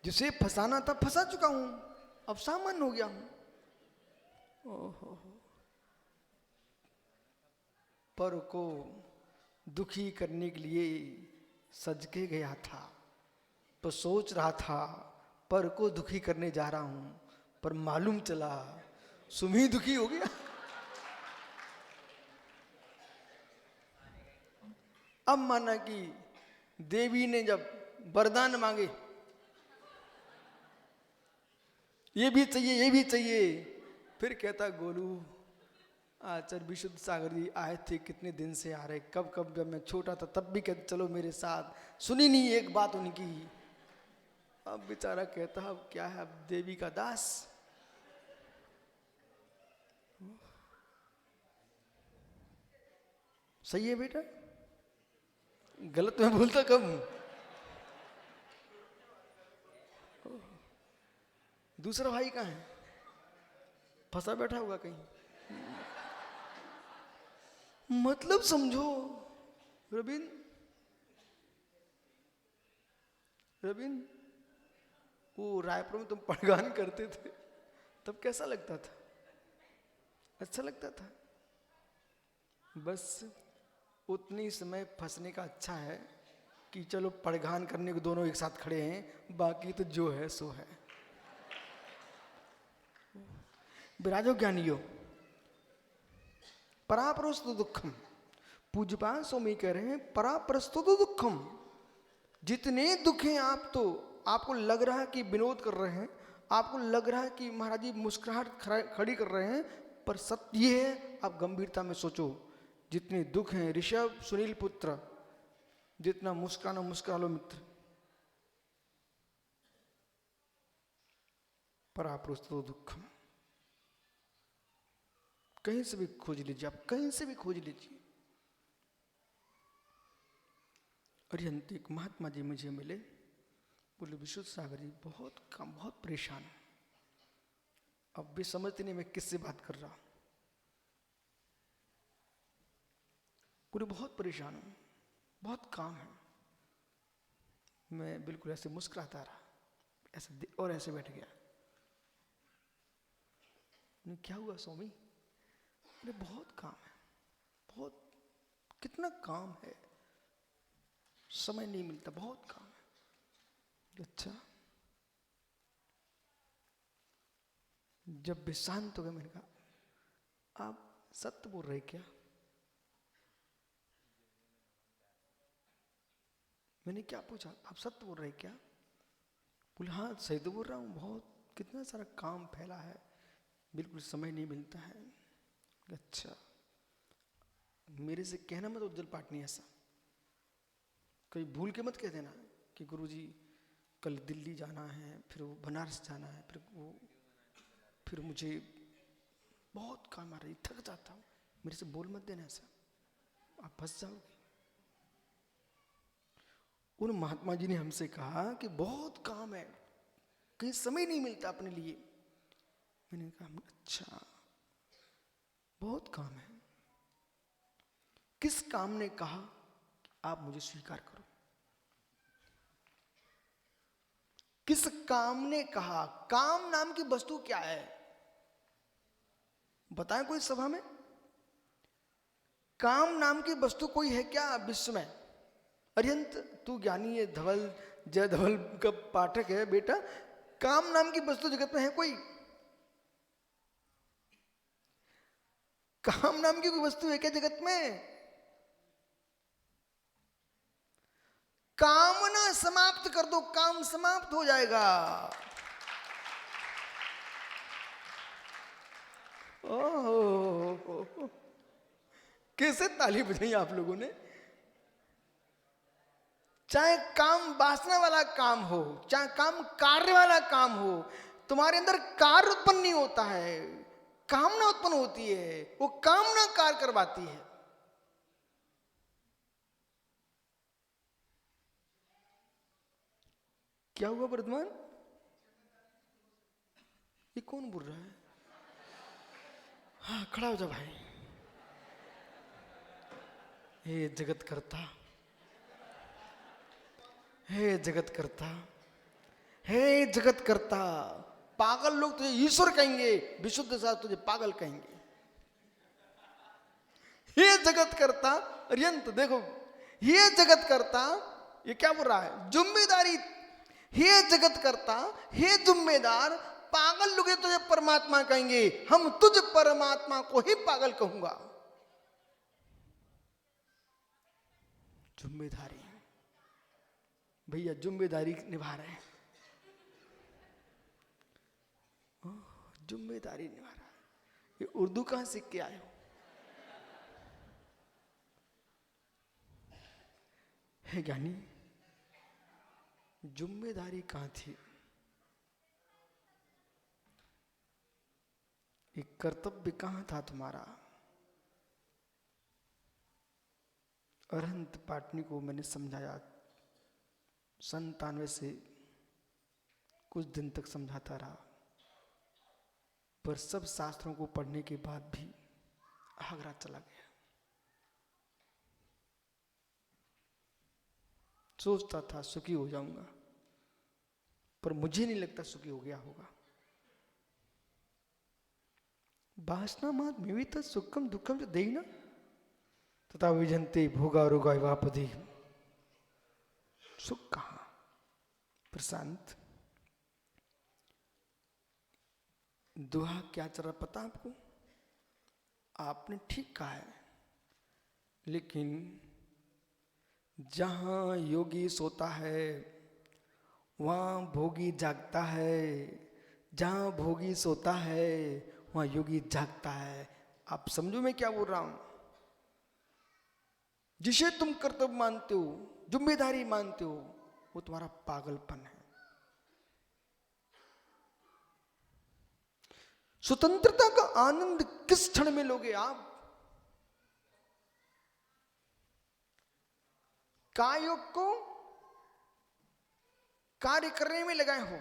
Speaker 1: जिसे फंसाना था फंसा चुका हूं, अब सामान्य हो गया हूं। ओहो, पर को दुखी करने के लिए सज के गया था, तो सोच रहा था पर को दुखी करने जा रहा हूं, पर मालूम चला सुमी दुखी हो गया। अब माना कि देवी ने जब वरदान मांगे, ये भी चाहिए, ये भी चाहिए। फिर कहता गोलू, आचार्य विशुद्ध सागर जी आए थे, कितने दिन से आ रहे, कब कब जब मैं छोटा था तब भी कहते चलो मेरे साथ, सुनी नहीं एक बात उनकी। अब बेचारा कहता अब क्या है, अब देवी का दास। सही है बेटा, गलत मैं बोलता कब हूं। दूसरा भाई कहाँ है, फंसा बैठा होगा कहीं। मतलब समझो रबिन, रबिन वो रायपुर में तुम पड़गान करते थे तब कैसा लगता था, अच्छा लगता था। बस उतनी समय फंसने का अच्छा है कि चलो पड़गान करने को दोनों एक साथ खड़े हैं, बाकी तो जो है सो है। विराजो ज्ञानियो पराप्रस्तु दुखम, पूज्यपाल स्वामी कह रहे हैं पराप्रस्तु दुखम। जितने दुख हैं आप, तो आपको लग रहा है कि विनोद कर रहे हैं, आपको लग रहा है कि महाराज जी मुस्कुराहट खड़ी कर रहे हैं, पर सत्य ये है, आप गंभीरता में सोचो। जितने दुख हैं ऋषभ सुनील पुत्र, जितना मुस्कुराना मुस्कुरा लो मित्र। पराप्रस्तु दुखम, कहीं से भी खोज लीजिए, आप कहीं से भी खोज लीजिए। अरिहंत एक महात्मा जी मुझे मिले, बोले विशुद्ध सागर जी बहुत काम, बहुत परेशान हूं, अब भी समझते नहीं मैं किससे बात कर रहा हूं। बोले बहुत परेशान हूं, बहुत काम है। मैं बिल्कुल ऐसे मुस्कुराता रहा, ऐसे और ऐसे बैठ गया। क्या हुआ स्वामी? बोले बहुत काम है, बहुत, कितना काम है, समय नहीं मिलता, बहुत काम है। अच्छा, जब भी शांत हो गए मैंने कहा आप सत्य बोल रहे क्या? मैंने क्या पूछा, आप सत्य बोल रहे क्या? बोले हाँ सही तो बोल रहा हूँ, बहुत कितना सारा काम फैला है, बिल्कुल समय नहीं मिलता है। अच्छा, मेरे से कहना मत उज्जवल पाटनी ऐसा, कहीं भूल के मत कह देना कि गुरुजी कल दिल्ली जाना है, फिर वो बनारस जाना है, फिर मुझे बहुत काम आ रही, थक जाता हूँ, मेरे से बोल मत देना ऐसा, आप फंस जाओगे। उन महात्मा जी ने हमसे कहा कि बहुत काम है, कहीं समय नहीं मिलता अपने लिए। मैंने कहा अच्छा, बहुत काम है। किस काम ने कहा कि आप मुझे स्वीकार करो? किस काम ने कहा? काम नाम की वस्तु क्या है बताएं कोई सभा में? काम नाम की वस्तु कोई है क्या विश्व में? अरिहंत तू ज्ञानी है, धवल जय धवल का पाठक है बेटा, काम नाम की वस्तु जगत में है कोई? काम नाम की कोई वस्तु है क्या जगत में? कामना समाप्त कर दो, काम समाप्त हो जाएगा। ओह, कैसे ताली बजाई आप लोगों ने। चाहे काम वासना वाला काम हो, चाहे काम कार्य वाला काम हो, तुम्हारे अंदर कार्य उत्पन्न नहीं होता है, कामना उत्पन्न होती है, वो कामना कार्य करवाती है। क्या हुआ वर्धमान? ये कौन बोल रहा है? हाँ खड़ा हो जा भाई। हे जगत करता, हे जगत करता, हे जगत करता। पागल लोग तुझे ईश्वर कहेंगे, विशुद्ध शास्त्र तुझे पागल कहेंगे। हे जगत करता, अरियंत देखो, ये जगत करता, ये क्या बोल रहा है? जिम्मेदारी। हे जगत करता, हे जिम्मेदार, पागल लोग तुझे परमात्मा कहेंगे, हम तुझ परमात्मा को ही पागल कहूंगा। जिम्मेदारी भैया, जिम्मेदारी निभा रहे हैं। जिम्मेदारी निभा रहा है। ये उर्दू कहां सीख के आए हो? है ज्ञानी, जिम्मेदारी कहां थी? एक कर्तव्य कहां था तुम्हारा? अरहंत पाटनी को मैंने समझाया, 97 से कुछ दिन तक समझाता रहा, पर सब शास्त्रों को पढ़ने के बाद भी आगरा चला गया। सोचता था सुखी हो जाऊंगा, पर मुझे नहीं लगता सुखी हो गया होगा। वासना मात मिवित सुखम दुखम च देहिना तथा विजंते भोगा रोगा वापदे। सुख कहां? प्रशांत, दुहा क्या चल रहा पता आपको? आपने ठीक कहा है, लेकिन जहां योगी सोता है वहां भोगी जागता है, जहां भोगी सोता है वहां योगी जागता है। आप समझो मैं क्या बोल रहा हूं? जिसे तुम कर्तव्य मानते हो, जिम्मेदारी मानते हो, वो तुम्हारा पागलपन है। स्वतंत्रता का आनंद किस क्षण में लोगे आप? कायोग को कार्य करने में लगाए हो,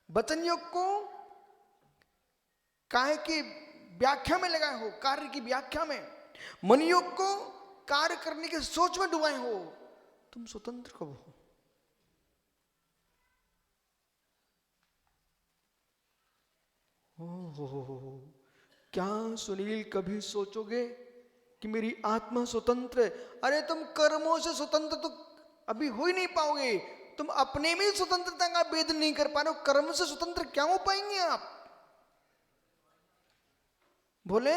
Speaker 1: वचन योग को काय की व्याख्या में लगाए हो, कार्य की व्याख्या में, मन योग को कार्य करने के सोच में डुबाए हो। तुम स्वतंत्र कब हो? हो। क्या सुनील कभी सोचोगे कि मेरी आत्मा स्वतंत्र है? अरे तुम कर्मों से स्वतंत्र तो अभी हो ही नहीं पाओगे। तुम अपने में स्वतंत्रता का भेद नहीं कर पा रहे हो, कर्म से स्वतंत्र क्या हो पाएंगे आप? बोले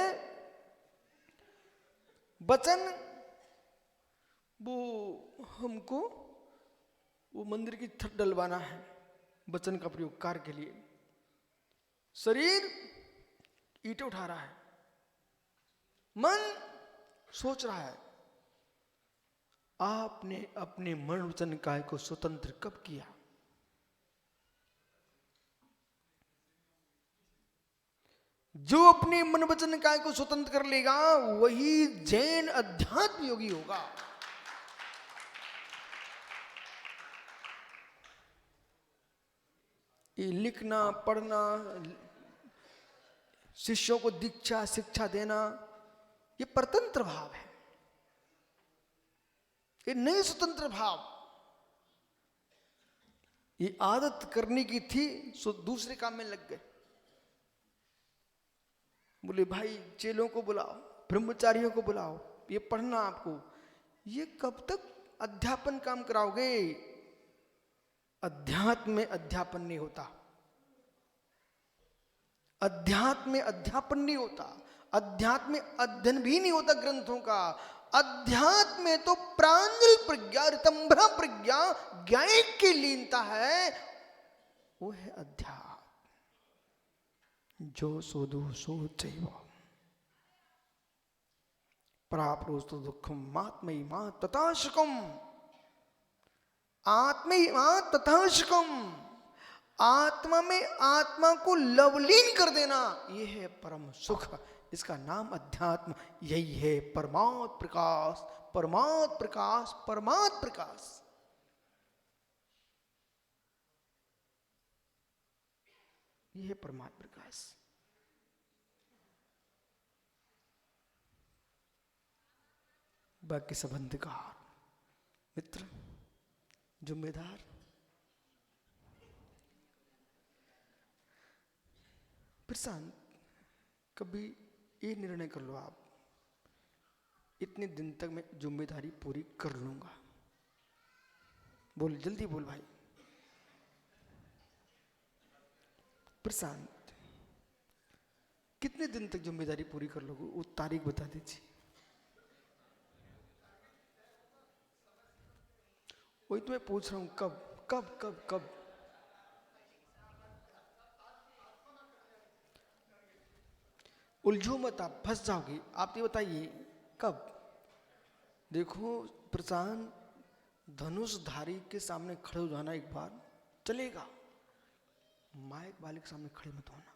Speaker 1: वचन, वो हमको वो मंदिर की छत डलवाना है, वचन का प्रयोग कार्य के लिए। शरीर ईंटें उठा रहा है, मन सोच रहा है। आपने अपने मन वचन काय को स्वतंत्र कब किया? जो अपने मन वचन काय को स्वतंत्र कर लेगा वही जैन अध्यात्म योगी होगा। ये लिखना पढ़ना, शिष्यों को दीक्षा शिक्षा देना, ये परतंत्र भाव है, ये नहीं स्वतंत्र भाव। ये आदत करने की थी सो दूसरे काम में लग गए। बोले भाई चेलों को बुलाओ, ब्रह्मचारियों को बुलाओ, ये पढ़ना आपको। ये कब तक अध्यापन काम कराओगे? अध्यात्म में अध्यापन नहीं होता, अध्यात्म में अध्यापन नहीं होता, अध्यात्म में अध्ययन भी नहीं होता ग्रंथों का। अध्यात्म में तो प्रांजल प्रज्ञा, ऋतंभरा प्रज्ञा, ज्ञान की लीनता है, वो है अध्यात्म। जो सोदु सो चैव प्राप्नोस्तु दुःखम आत्मैव मा तथाशकम। आत्मैव मा तथाशकम, आत्मा में आत्मा को लवलीन कर देना, यह है परम सुख। इसका नाम अध्यात्म। यही है परमात्म प्रकाश, परमात्म प्रकाश, परमात्म प्रकाश। यह है परमात्म प्रकाश। बाकी सब अंधकार। मित्र, जिम्मेदार, प्रशांत, कभी ये निर्णय कर लो आप, इतने दिन तक मैं जिम्मेदारी पूरी कर लूंगा। बोल, जल्दी बोल भाई। प्रशांत, कितने दिन तक जिम्मेदारी पूरी कर लोगे? वो तारीख बता दीजिए। वही तो मैं पूछ रहा हूं, कब कब कब कब? उलझो मत, आप फंस जाओगे। आप ये बताइए कब? देखो प्रशांत, धनुषधारी के सामने खड़े हो जाना एक बार चलेगा, माइक वाले के सामने खड़े मत होना।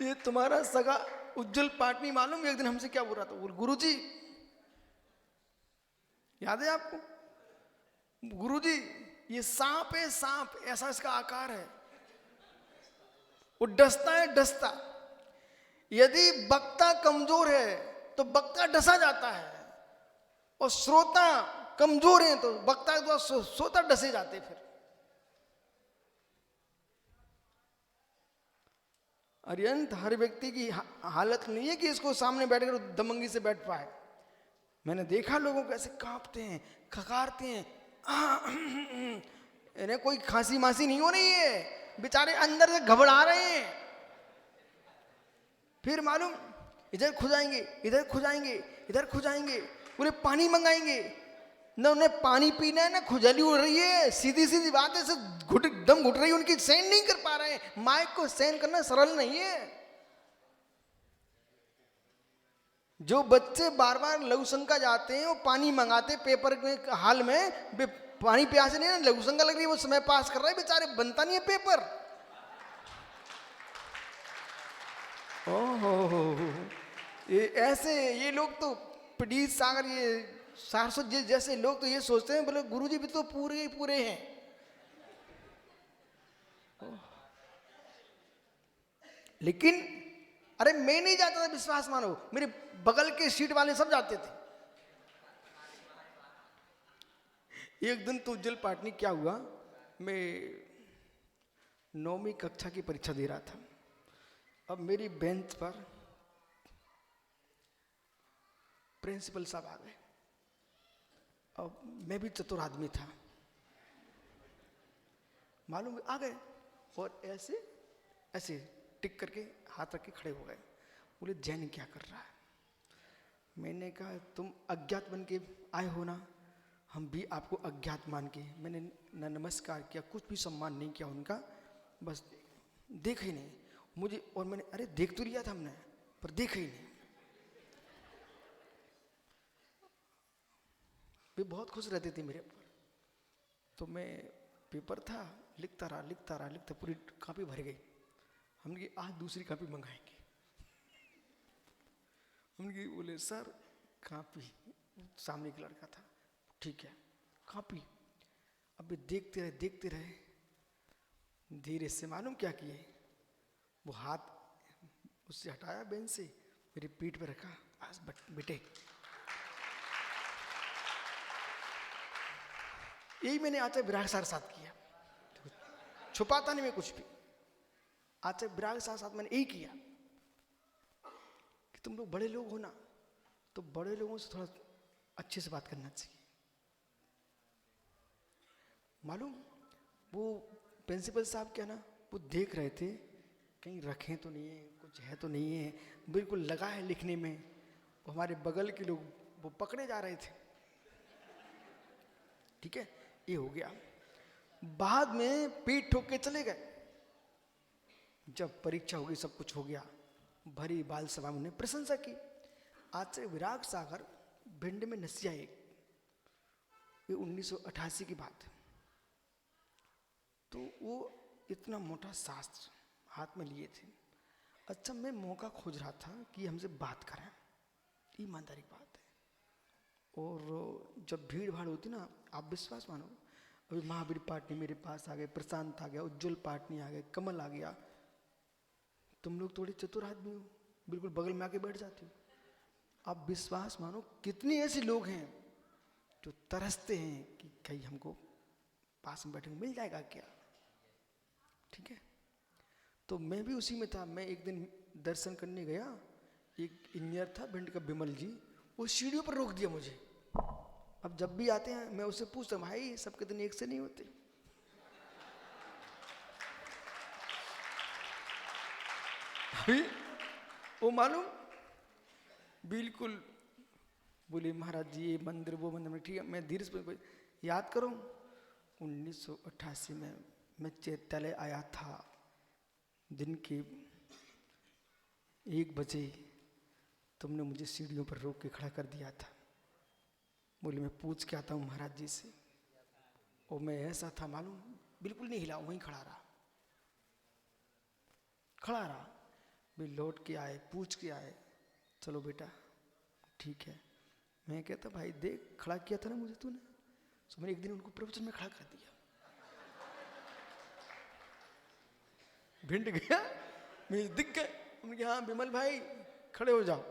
Speaker 1: ये तुम्हारा सगा उज्जवल पाटनी मालूम एक दिन हमसे क्या बोल रहा था, बोल गुरुजी, याद है आपको? गुरुजी ये सांप है, सांप ऐसा इसका आकार है, वो डसता है डसता। यदि वक्ता कमजोर है तो वक्ता डसा जाता है, और श्रोता कमजोर है तो वक्ता के द्वारा श्रोता डसे जाते। फिर अरियंत हर व्यक्ति की हालत नहीं है कि इसको सामने बैठकर दमंगी से बैठ पाए। मैंने देखा लोगों को ऐसे कांपते हैं, खकारते हैं, इन्हें कोई खांसी मासी नहीं हो रही है, बेचारे अंदर से घबरा रहे हैं। फिर मालूम इधर खुजाएंगे, इधर खुजाएंगे, इधर खुजाएंगे, पूरे पानी मंगाएंगे, न उन्हें पानी पीना है ना खुजली उड़ रही है। सीधी सीधी बात है, घुट दम घुट रही है उनकी, सहन नहीं कर पा रहे हैं। माइक को सहन करना सरल नहीं है। जो बच्चे बार बार लघु शंका जाते हैं वो पानी मंगाते पेपर में हाल में, पानी प्यासे नहीं ना, लघु शंका लग रही है, वो समय पास कर रहा है, बेचारे बनता नहीं है पेपर। ओहो, ये ऐसे ये लोग तो प्रीत सागर, ये सारस्वत जैसे लोग तो ये सोचते हैं बोले गुरुजी भी तो पूरे ही पूरे हैं। लेकिन अरे मैं नहीं जाता था, विश्वास मानो, मेरे बगल के सीट वाले सब जाते थे। एक दिन तो उज्जवल पाटनी क्या हुआ, मैं 9वीं कक्षा की परीक्षा दे रहा था। अब मेरी बेंच पर प्रिंसिपल साहब आ गए। अब मैं भी चतुर आदमी था, मालूम आ गए और ऐसे ऐसे टिक करके हाथ रख के खड़े हो गए। बोले जैन क्या कर रहा है? मैंने कहा तुम अज्ञात बन के आए हो ना, हम भी आपको अज्ञात मान के। मैंने न नमस्कार किया, कुछ भी सम्मान नहीं किया उनका, बस देखा ही नहीं मुझे। और मैंने अरे देख तो लिया था हमने, पर देखा ही नहीं। वे बहुत खुश रहते थे मेरे ऊपर। तो मैं पेपर था, लिखता रहा लिखता रहा लिखता, पूरी कॉपी भर गई। हमने कि आज दूसरी कॉपी मंगाएंगे। हमने बोले सर कॉपी, सामने एक लड़का था, ठीक है कॉपी। अभी देखते रहे, धीरे से मालूम क्या किए, वो हाथ उससे हटाया बेंच से, मेरी पीठ पे रखा, बस बेटे। यही मैंने आचार्य विराग सर साथ किया, छुपाता नहीं मैं कुछ भी। आचार्य विराग सर साथ मैंने यही किया कि तुम लोग बड़े लोग हो ना, तो बड़े लोगों से थोड़ा अच्छे से बात करना चाहिए। मालूम वो प्रिंसिपल साहब क्या ना, वो देख रहे थे कहीं रखें तो नहीं है, कुछ है तो नहीं है, बिल्कुल लगा है लिखने में। वो हमारे बगल के लोग वो पकड़े जा रहे थे। ठीक है, ये हो गया। बाद में पीठ ठोक के चले गए। जब परीक्षा हो गई, सब कुछ हो गया, भरी बाल सभा में उन्हें प्रशंसा की। आचार्य विराग सागर भिंड में नसिया एक, ये 1988 की बात है। तो वो इतना मोटा शास्त्र हाथ में लिए थे। अच्छा, मैं मौका खोज रहा था कि हमसे बात करें, ईमानदारी की बात है। और जब भीड़ भाड़ होती ना, आप विश्वास मानो, अभी महावीर पाटनी मेरे पास आ गए, प्रशांत आ गया, उज्जवल पाटनी आ गए, कमल आ गया। तुम लोग थोड़े चतुर आदमी हो, बिल्कुल बगल में आके बैठ जाते हो। आप विश्वास मानो, कितने ऐसे लोग हैं जो तरसते हैं कि कहीं हमको पास में बैठे मिल जाएगा क्या। ठीक है, तो मैं भी उसी में था। मैं एक दिन दर्शन करने गया, एक इंजीनियर था भिंड का, विमल जी, वो सीढ़ियों पर रोक दिया मुझे। अब जब भी आते हैं मैं उससे पूछता हूँ, भाई सबके दिन एक से नहीं होते। अभी वो मालूम बिल्कुल बोले महाराज जी ये मंदिर वो मंदिर में, ठीक है मैं धीरे से याद करूं 1988 में मैं चैत्यालय आया था दिन के 1 बजे, तुमने मुझे सीढ़ियों पर रोक के खड़ा कर दिया था। बोले मैं पूछ के आता हूँ महाराज जी से। और मैं ऐसा था मालूम, बिल्कुल नहीं हिला, वहीं खड़ा रहा। भी लौट के आए, पूछ के आए, चलो बेटा ठीक है। मैं कहता भाई देख खड़ा किया था ना मुझे तूने, तो मैंने एक दिन उनको प्रवचन में खड़ा कर दिया। भिंड गया, मुझे दिख गए। हमने कहा हाँ विमल भाई खड़े हो जाओ।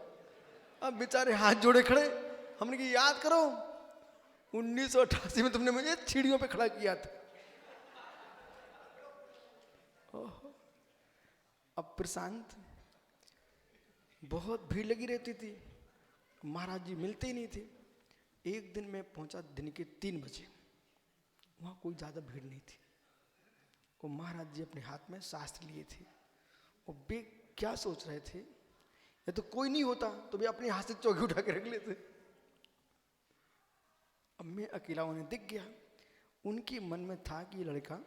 Speaker 1: अब बेचारे हाथ जोड़े खड़े। हमने कहा याद करो 1988 में तुमने मुझे सीढ़ियों पे खड़ा किया था। अब प्रशांत, बहुत भीड़ लगी रहती थी, महाराज जी मिलते ही नहीं थे। एक दिन मैं पहुंचा दिन के 3 बजे, वहां कोई ज्यादा भीड़ नहीं थी। वो महाराज जी अपने हाथ में शास्त्र लिए थे। वो वे क्या सोच रहे थे, या तो कोई नहीं होता तो वे अपने हाथ से चौकी उठा के रख लेते। अब मैं अकेला उन्हें दिख गया। उनके मन में था कि ये लड़का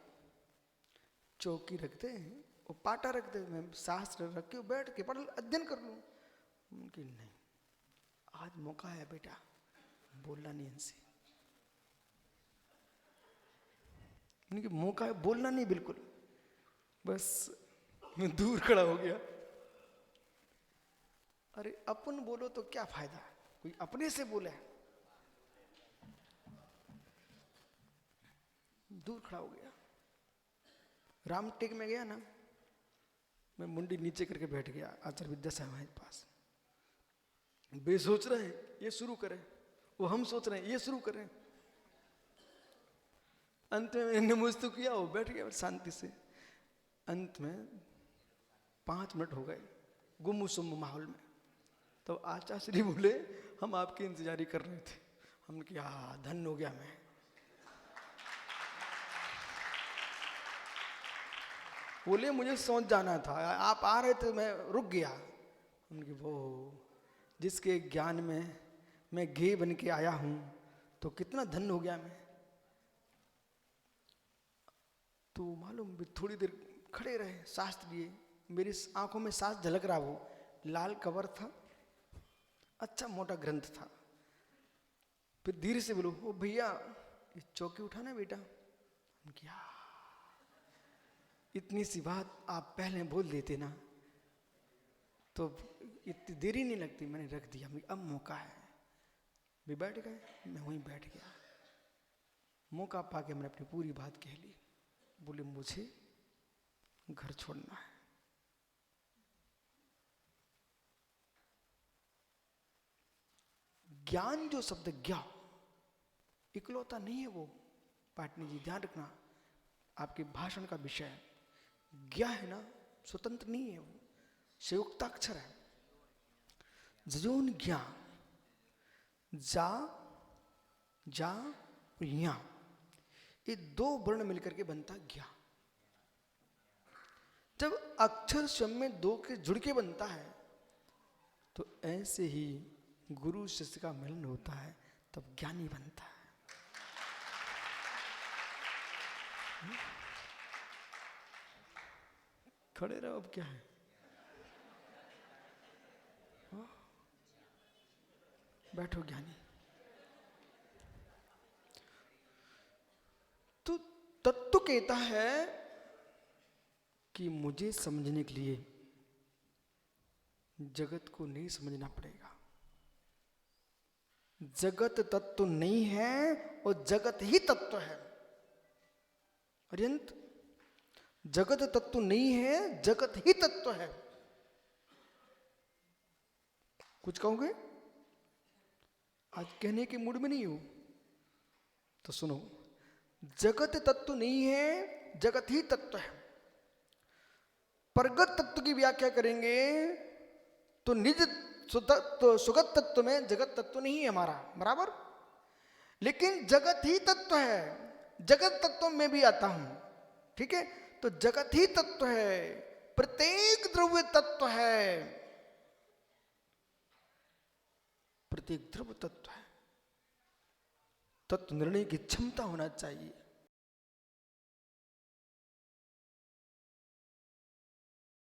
Speaker 1: चौकी रखते हैं और पाटा रखते हैं, मैं शास्त्र रख के बैठ के पढ़ अध्ययन कर लूँ। उनकी नहीं, आज मौका है बेटा, बोलना नहीं इनसे। उनकी मौका है, बोलना नहीं बिल्कुल। बस मैं दूर खड़ा हो गया। अरे अपन बोलो तो क्या फायदा, कोई अपने से बोले। दूर खड़ा हो गया। रामटेक में गया ना, मैं मुंडी नीचे करके बैठ गया आचार्य विद्यासागर महाराज के पास। वे सोच रहे हैं ये शुरू करें, वो हम सोच रहे हैं ये शुरू करें। अंत में मैंने मुझसे किया, वो बैठ गया शांति से। अंत में 5 मिनट हो गए गुम्म माहौल में, तो आचार्य श्री बोले हम आपकी इंतजारी कर रहे थे। हमने कहा धन्य हो गया मैं। बोले मुझे सोच जाना था, आप आ रहे थे मैं रुक गया। उनकी वो जिसके ज्ञान में मैं घी बन के आया हूं तो कितना धन्य हो गया मैं। तो मालूम थोड़ी देर खड़े रहे, शास्त्र लिए। मेरी आंखों में सांस झलक रहा, वो लाल कवर था, अच्छा मोटा ग्रंथ था। फिर धीरे से बोलो ओ भैया चौकी उठाना बेटा। क्या इतनी सी बात आप पहले बोल देते ना तो इतनी देरी नहीं लगती। मैंने रख दिया, अब मौका है। भी बैठ गए, मैं वहीं बैठ गया। मौका पाके मैंने अपनी पूरी बात कह ली। बोले मुझे घर छोड़ना है। ज्ञान जो शब्द ज्ञा इकलौता नहीं है वो, पाटनी जी ध्यान रखना, आपके भाषण का विषय है। ज्ञा है ना, स्वतंत्र नहीं है, वो संयुक्ताक्षर है। जजोन ज्ञा, जा जा या, ये 2 वर्ण मिलकर के बनता ज्ञा। जब अक्षर स्वयं में 2 के जुड़ के बनता है तो ऐसे ही गुरु शिष्य का मिलन होता है, तब ज्ञानी बनता है। खड़े रहो, अब क्या है। बैठो ज्ञानी। तो तत्व कहता है कि मुझे समझने के लिए जगत को नहीं समझना पड़ेगा। जगत तत्व नहीं है और जगत ही तत्व है। अरियंत, जगत तत्व नहीं है, जगत ही तत्व है। कुछ कहोगे? आज कहने के मूड में नहीं हो तो सुनो। जगत तत्व नहीं है, जगत ही तत्व है। परगत तत्व की व्याख्या करेंगे तो निज सुगत तत्व में जगत तत्व नहीं है हमारा, बराबर। लेकिन जगत ही तत्व है, जगत तत्व में भी आता हूं, ठीक है। तो जगत ही तत्व है, प्रत्येक द्रव्य तत्व है, प्रत्येक द्रव्य तत्व है। तत्व निर्णय की क्षमता होना चाहिए।